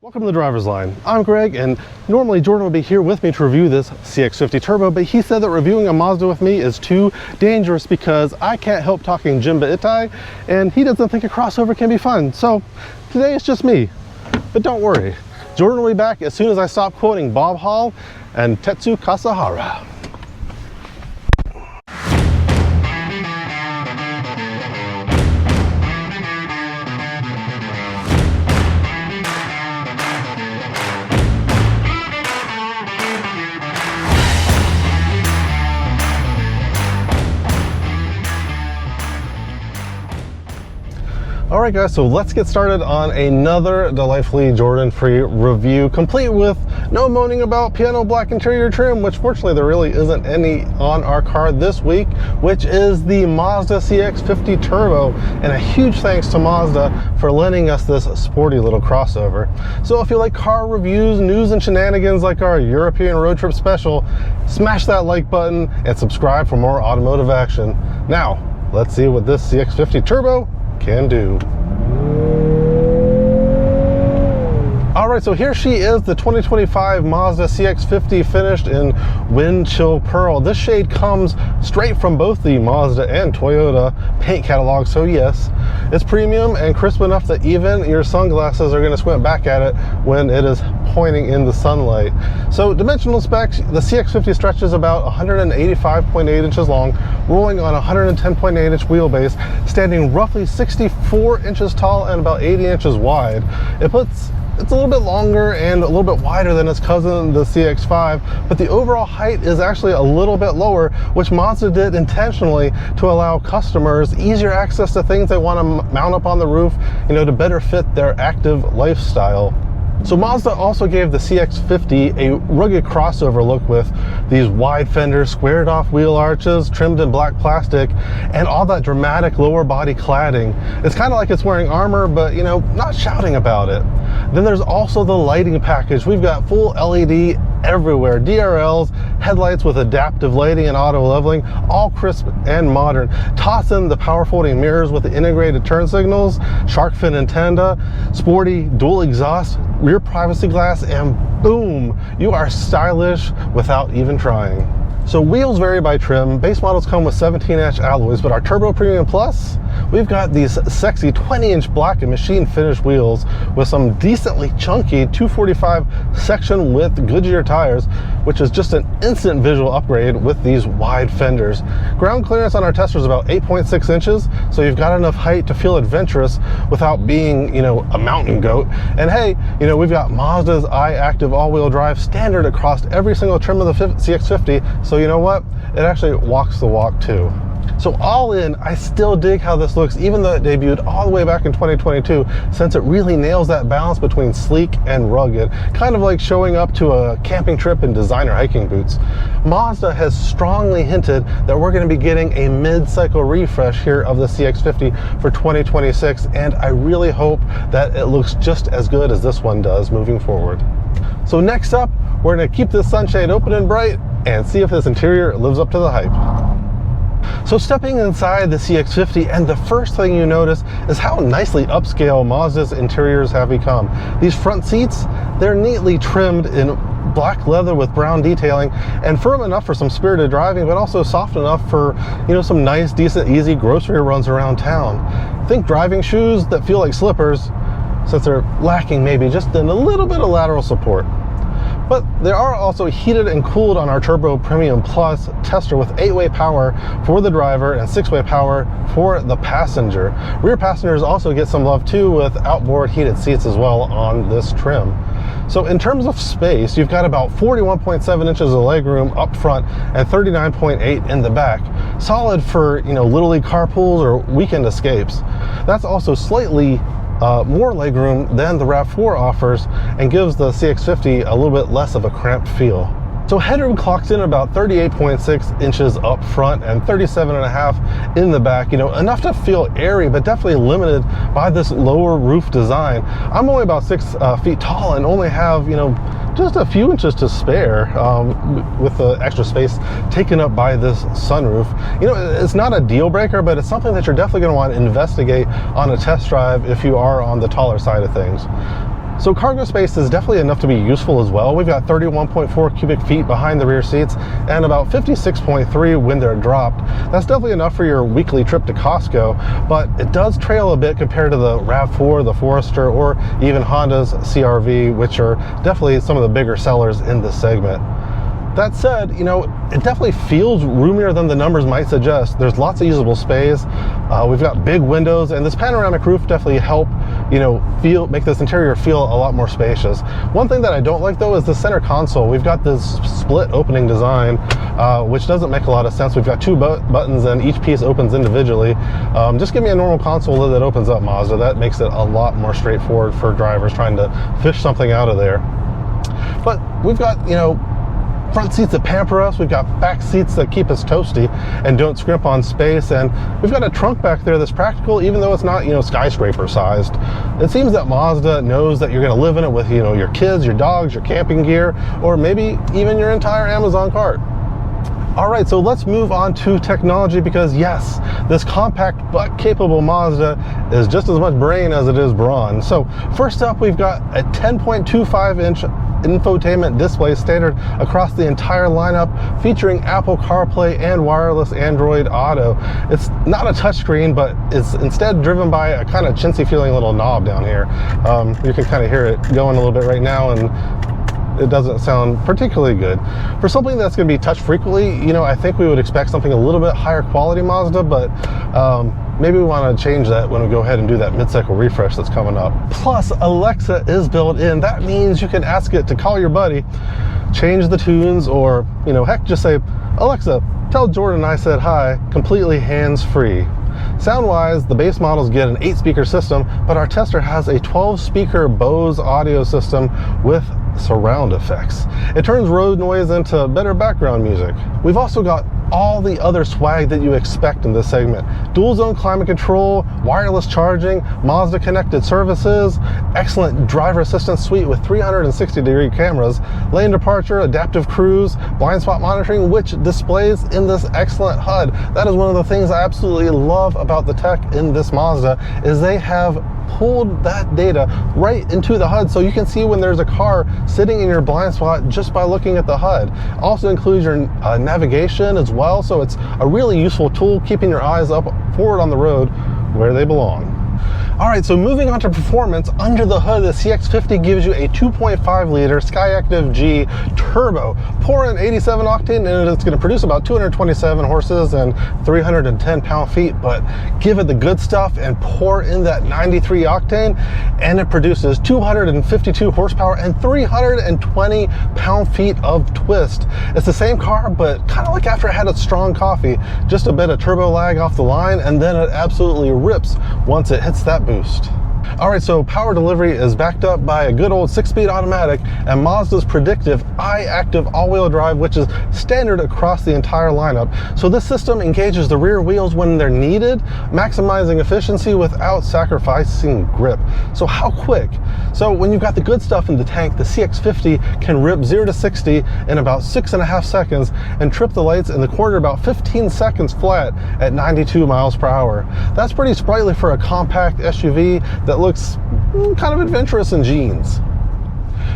Welcome to the Driver's Line. I'm Greg, and normally Jordan would be here with me to review this CX-50 Turbo, but he said that reviewing a Mazda with me is too dangerous because I can't help talking Jimba Itai, and he doesn't think a crossover can be fun. So today it's just me, but don't worry. Jordan will be back as soon as I stop quoting Bob Hall and Tetsu Kasahara. All right guys, so let's get started on another delightfully Jordan-free review, complete with no moaning about piano black interior trim, which fortunately there really isn't any on our car this week, which is the Mazda CX-50 Turbo, and a huge thanks to Mazda for lending us this sporty little crossover. So if you like car reviews, news, and shenanigans like our European road trip special, smash that like button and subscribe for more automotive action. Now, let's see what this CX-50 Turbo can do. All right, so here she is, the 2025 Mazda CX-50 finished in Wind Chill Pearl. This shade comes straight from both the Mazda and Toyota paint catalog, so yes, it's premium and crisp enough that even your sunglasses are gonna squint back at it when it is pointing in the sunlight. So dimensional specs, the CX-50 stretches about 185.8 inches long, rolling on 110.8 inch wheelbase, standing roughly 64 inches tall and about 80 inches wide. It's a little bit longer and a little bit wider than its cousin, the CX-5, but the overall height is actually a little bit lower, which Mazda did intentionally to allow customers easier access to things they want to mount up on the roof, to better fit their active lifestyle. So Mazda also gave the CX-50 a rugged crossover look with these wide fenders, squared off wheel arches, trimmed in black plastic, and all that dramatic lower body cladding. It's kind of like it's wearing armor, but not shouting about it. Then there's also the lighting package. We've got full LED everywhere, DRLs, headlights with adaptive lighting and auto leveling, all crisp and modern. Toss in the power folding mirrors with the integrated turn signals, shark fin antenna, sporty dual exhaust, rear privacy glass, and boom, you are stylish without even trying. So wheels vary by trim. Base models come with 17-inch alloys, but our Turbo Premium Plus, we've got these sexy 20-inch black and machine finished wheels with some decently chunky 245 section width Goodyear tires, which is just an instant visual upgrade with these wide fenders. Ground clearance on our tester is about 8.6 inches, so you've got enough height to feel adventurous without being, a mountain goat. And hey, we've got Mazda's iActive all-wheel drive standard across every single trim of the CX-50, so you know what? It actually walks the walk too. So all in, I still dig how this looks, even though it debuted all the way back in 2022, since it really nails that balance between sleek and rugged, kind of like showing up to a camping trip in designer hiking boots. Mazda has strongly hinted that we're going to be getting a mid-cycle refresh here of the CX-50 for 2026, and I really hope that it looks just as good as this one does moving forward. So next up, we're going to keep this sunshade open and bright and see if this interior lives up to the hype. So stepping inside the CX-50, and the first thing you notice is how nicely upscale Mazda's interiors have become. These front seats, they're neatly trimmed in black leather with brown detailing and firm enough for some spirited driving, but also soft enough for, some nice, decent, easy grocery runs around town. Think driving shoes that feel like slippers, since they're lacking maybe just in a little bit of lateral support. But they are also heated and cooled on our Turbo Premium Plus tester with 8-way power for the driver and 6-way power for the passenger. Rear passengers also get some love too with outboard heated seats as well on this trim. So in terms of space, you've got about 41.7 inches of legroom up front and 39.8 in the back. Solid for, little league carpools or weekend escapes. That's also slightly more legroom than the RAV4 offers and gives the CX-50 a little bit less of a cramped feel. So headroom clocks in about 38.6 inches up front and 37.5 in the back, enough to feel airy, but definitely limited by this lower roof design. I'm only about 6 feet tall and only have, just a few inches to spare with the extra space taken up by this sunroof. It's not a deal breaker, but it's something that you're definitely going to want to investigate on a test drive if you are on the taller side of things. So cargo space is definitely enough to be useful as well. We've got 31.4 cubic feet behind the rear seats and about 56.3 when they're dropped. That's definitely enough for your weekly trip to Costco, but it does trail a bit compared to the RAV4, the Forester, or even Honda's CR-V, which are definitely some of the bigger sellers in this segment. That said, you know, it definitely feels roomier than the numbers might suggest. There's lots of usable space. We've got big windows, and this panoramic roof definitely help, you know, make this interior feel a lot more spacious. One thing that I don't like though is the center console. We've got this split opening design, which doesn't make a lot of sense. We've got two buttons and each piece opens individually. Just give me a normal console lid that opens up, Mazda. That makes it a lot more straightforward for drivers trying to fish something out of there. But we've got, you know, front seats that pamper us, we've got back seats that keep us toasty and don't scrimp on space, and we've got a trunk back there that's practical even though it's not, you know, skyscraper sized. It seems that Mazda knows that you're going to live in it with, you know, your kids, your dogs, your camping gear, or maybe even your entire Amazon cart. All right, so let's move on to technology, because yes, this compact but capable Mazda is just as much brain as it is brawn. So first up, we've got a 10.25-inch infotainment display standard across the entire lineup, featuring Apple CarPlay and wireless Android Auto. It's not a touchscreen, but it's instead driven by a kind of chintzy feeling little knob down here. You can kind of hear it going a little bit right now, and it doesn't sound particularly good. For something that's going to be touched frequently, you know, I think we would expect something a little bit higher quality Mazda, but maybe we want to change that when we go ahead and do that mid-cycle refresh that's coming up. Plus, Alexa is built in. That means you can ask it to call your buddy, change the tunes, or, you know, heck, just say, Alexa, tell Jordan I said hi, completely hands-free. Sound-wise, the base models get an 8-speaker system, but our tester has a 12-speaker Bose audio system with surround effects. It turns road noise into better background music. We've also got all the other swag that you expect in this segment. Dual zone climate control, wireless charging, Mazda connected services, excellent driver assistance suite with 360-degree cameras, lane departure, adaptive cruise, blind spot monitoring, which displays in this excellent HUD. That is one of the things I absolutely love about the tech in this Mazda, is they have pulled that data right into the HUD, so you can see when there's a car sitting in your blind spot just by looking at the HUD. Also includes your navigation as well, so it's a really useful tool, keeping your eyes up forward on the road where they belong. All right, so moving on to performance, under the hood, the CX-50 gives you a 2.5-liter Skyactiv G turbo. Pour in 87 octane and it's going to produce about 227 horses and 310 pound-feet, but give it the good stuff and pour in that 93 octane and it produces 252 horsepower and 320 pound-feet of twist. It's the same car, but kind of like after I had a strong coffee, just a bit of turbo lag off the line, and then it absolutely rips once it hits that boost. All right, so power delivery is backed up by a good old 6-speed automatic and Mazda's predictive iActive all-wheel drive, which is standard across the entire lineup. So this system engages the rear wheels when they're needed, maximizing efficiency without sacrificing grip. So how quick? So when you've got the good stuff in the tank, the CX-50 can rip 0 to 60 in about 6.5 seconds and trip the lights in the corner about 15 seconds flat at 92 miles per hour. That's pretty sprightly for a compact SUV that looks kind of adventurous in jeans.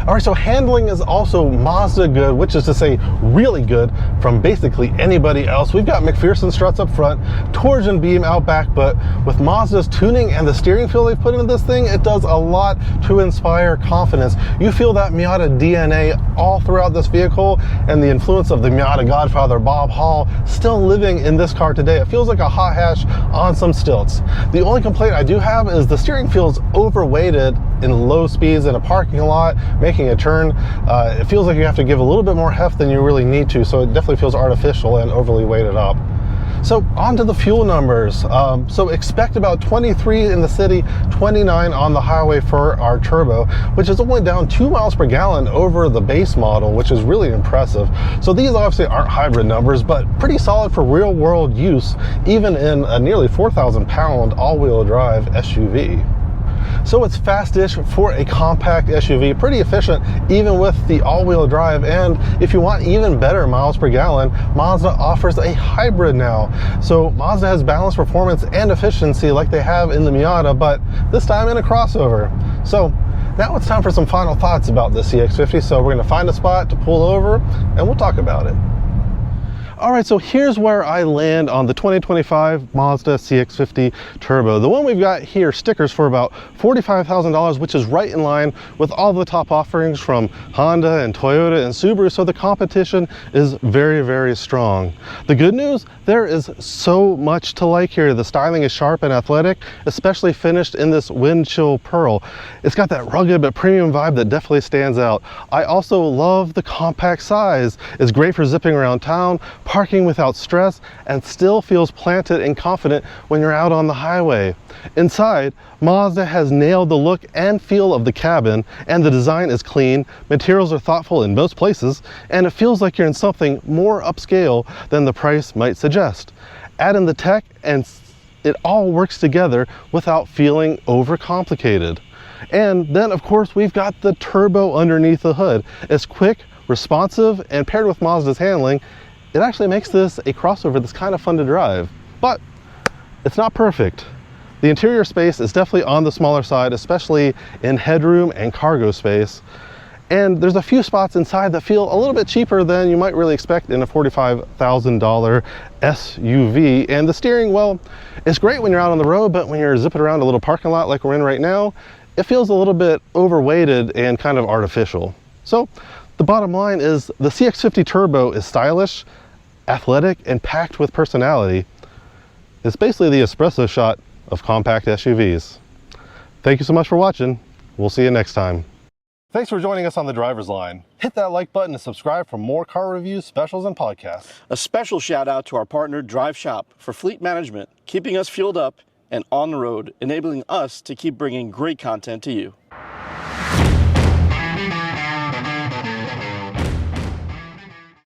All right, so handling is also Mazda good, which is to say really good from basically anybody else. We've got McPherson struts up front, torsion beam out back, but with Mazda's tuning and the steering feel they've put into this thing, it does a lot to inspire confidence. You feel that Miata DNA all throughout this vehicle, and the influence of the Miata godfather Bob Hall still living in this car today. It feels like a hot hash on some stilts. The only complaint I do have is the steering feels overweighted in low speeds in a parking lot, making a turn. It feels like you have to give a little bit more heft than you really need to, so it definitely feels artificial and overly weighted up. So on to the fuel numbers. So expect about 23 in the city, 29 on the highway for our turbo, which is only down 2 miles per gallon over the base model, which is really impressive. So these obviously aren't hybrid numbers, but pretty solid for real world use, even in a nearly 4,000 pound all-wheel drive SUV. So it's fast-ish for a compact SUV, pretty efficient even with the all-wheel drive, and if you want even better miles per gallon, Mazda offers a hybrid now. So Mazda has balanced performance and efficiency like they have in the Miata, but this time in a crossover. So Now it's time for some final thoughts about the CX-50, so we're going to find a spot to pull over and we'll talk about it. All right, so here's where I land on the 2025 Mazda CX-50 Turbo. The one we've got here stickers for about $45,000, which is right in line with all the top offerings from Honda and Toyota and Subaru, so the competition is very, very strong. The good news, there is so much to like here. The styling is sharp and athletic, especially finished in this wind chill pearl. It's got that rugged but premium vibe that definitely stands out. I also love the compact size. It's great for zipping around town, parking without stress, and still feels planted and confident when you're out on the highway. Inside, Mazda has nailed the look and feel of the cabin, and the design is clean, materials are thoughtful in most places, and it feels like you're in something more upscale than the price might suggest. Add in the tech and it all works together without feeling overcomplicated. And then of course we've got the turbo underneath the hood. It's quick, responsive, and paired with Mazda's handling, it actually makes this a crossover that's kind of fun to drive, but it's not perfect. The interior space is definitely on the smaller side, especially in headroom and cargo space. And there's a few spots inside that feel a little bit cheaper than you might really expect in a $45,000 SUV. And the steering, well, it's great when you're out on the road, but when you're zipping around a little parking lot like we're in right now, it feels a little bit overweighted and kind of artificial. So the bottom line is the CX-50 Turbo is stylish, athletic, and packed with personality. It's basically the espresso shot of compact SUVs. Thank you so much for watching. We'll see you next time. Thanks for joining us on The Driver's Line. Hit that like button to subscribe for more car reviews, specials, and podcasts. A special shout out to our partner Drive Shop for fleet management, keeping us fueled up and on the road, enabling us to keep bringing great content to you.